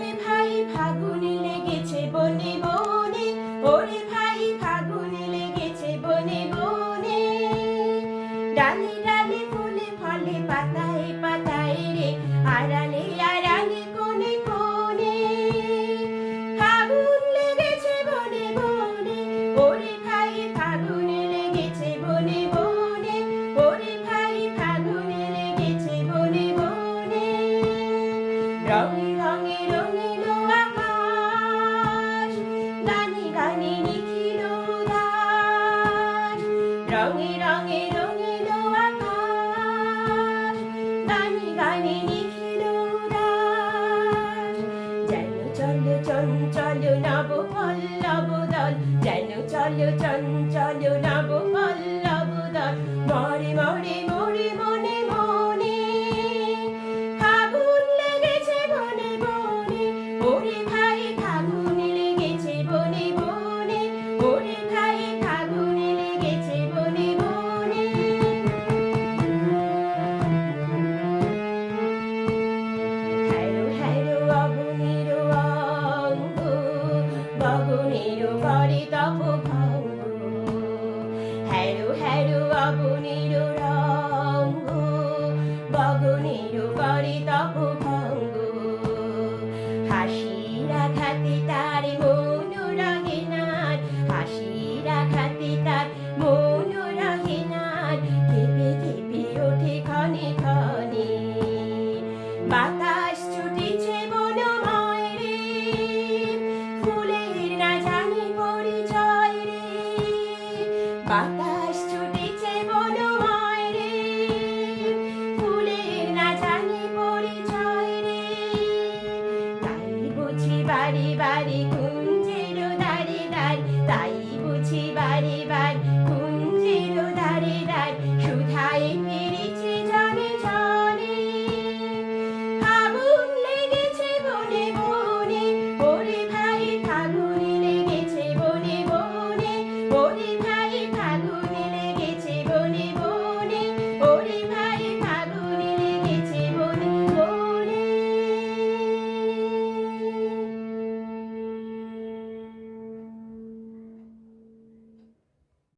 ওরে ভাই ফাগুনে লেগেছে বনে বনে, ওরে ভাই ফাগুনে লেগেছে বনে বনে। ডালে ডালে ফুলে ফলে পাতায় পাতায় রে, আড়ালে আড়ালে কোণে কোণে। ফাগুন লেগেছে বনে বনে, ওরে ভাই ফাগুনে লেগেছে বনে বনে, ওরে ভাই ফাগুনে লেগেছে বনে বনে। রঙে রঙে রঙিল আকাশ, গানে গানে নিখিল উদাস। রঙে রঙে রঙিল আকাশ, গানে গানে নিখিল উদাস। যেন চল চঞ্চল নব পল্লব দল, যেন চল চঞ্চল নব পল্লব দল। মরে মরে মরে মনে মনে, ফাগুন লেগেছে বনে বনে, ওরে ভাই ফাগুনে লেগেছে বনে বনে, ওরে ভাই ফাগুনে লেগেছে বনে বনে। হ্যারো হ্যারো অবনীর অঙ্গ, গগনের করে তপ ভঙ্গ। হ্যারো হ্যারো অবনীর রঙ্গ, গগনের করে তপ ভঙ্গ। হাসির আঘাতে তার মন রহে নার, হাসির আঘাতে তার মন রহে নার। কেঁপে কেঁপে ওঠে ক্ষণে ক্ষণে, বাতাস ছুটিছে বনময় রে। ফুলের না জানি পরিচয় রে, বাতাস ছুটিছে বনময় রে। ফুলের না জানি পরিচয় রে, তাই বুঝি বাড়ি বাড়ি